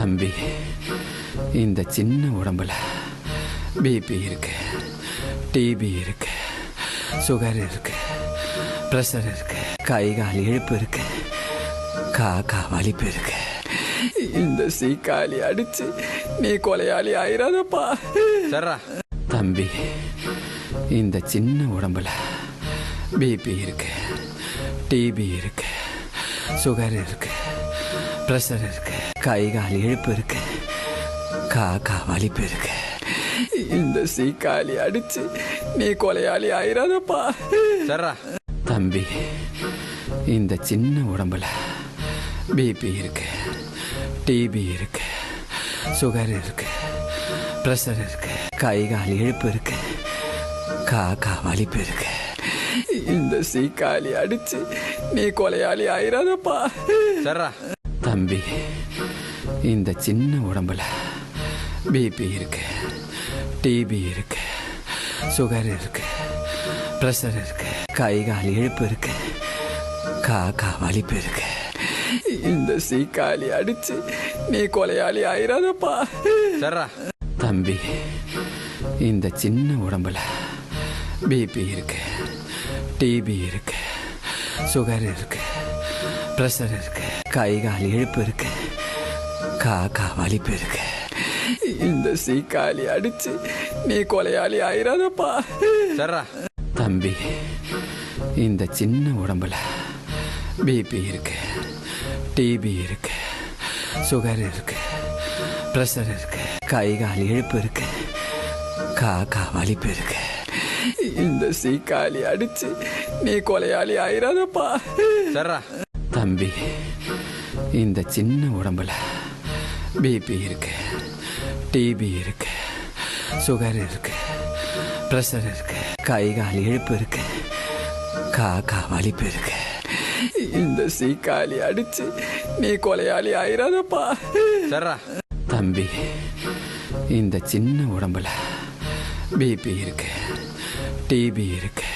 தம்பி, இந்த சின்ன உடம்புல பிபி இருக்கு, டிபி இருக்கு, சுகர் இருக்கு, ப்ரெஷர் இருக்கு, கை கால் இழுப்பு இருக்கு, காக்கா வலிப்பு இருக்கு. இந்த சீக்காளி அடிச்சு நீ கொலையாளி ஆயிராதப்பா. தம்பி, இந்த சின்ன உடம்புல பிபி இருக்கு, டிபி இருக்கு, சுகர் இருக்கு, ப்ரெஷர் இருக்கு, கை கால் இழுப்பு இருக்கு, காக்கா வலிப்பு இருக்கு. இந்த சீக்காளி அடிச்சு நீ கொலையாளி ஆயிராதப்பா. தம்பி, இந்த சின்ன உடம்புல பிபி இருக்கு, டிபி இருக்கு, சுகர் இருக்கு, ப்ரெஷர் இருக்கு, கை கால் இழுப்பு இருக்கு, காக்கா வலிப்பு இருக்கு. இந்த சீக்காளி அடிச்சு நீ கொலையாளி ஆயிராதப்பா. தம்பி, இந்த சின்ன உடம்புல பிபி இருக்கு, டிபி இருக்கு, சுகர் இருக்கு, ப்ரெஷர் இருக்கு, கை கால் இழுப்பு இருக்கு, காக்கா வலிப்பு இருக்கு. இந்த சீக்காளி அடிச்சு நீ கொலையாளி ஆயிராதப்பா. தம்பி, இந்த சின்ன உடம்புல பிபி இருக்கு, டிபி இருக்கு, சுகர் இருக்கு, ப்ரெஷர் இருக்கு, கை கால் இழுப்பு இருக்கு, காக்கா வலிப்பு இருக்கு. இந்த சீக்காளி அடிச்சு நீ கொலையாளி ஆயிராதப்பா. தம்பி, இந்த சின்ன உடம்புல பிபி இருக்கு, டிபி இருக்கு, சுகர் இருக்கு, ப்ரெஷர் இருக்கு, கை கால் இழுப்பு இருக்கு, காக்கா வலிப்பு இருக்கு. இந்த சீக்காளி அடிச்சு நீ கொலையாளி ஆயிராதப்பா. தம்பி, இந்த சின்ன உடம்புல பிபி இருக்கு, டிபி இருக்கு, சுகர் இருக்கு, ப்ரெஷர் இருக்கு, கை கால் இழுப்பு இருக்கு, காக்கா வலிப்பு இருக்கு. இந்த சீக்காளி அடிச்சு நீ கொலையாளி ஆயிராதப்பா. தம்பி, இந்த சின்ன உடம்புல பிபி இருக்கு, டிபி இருக்கு,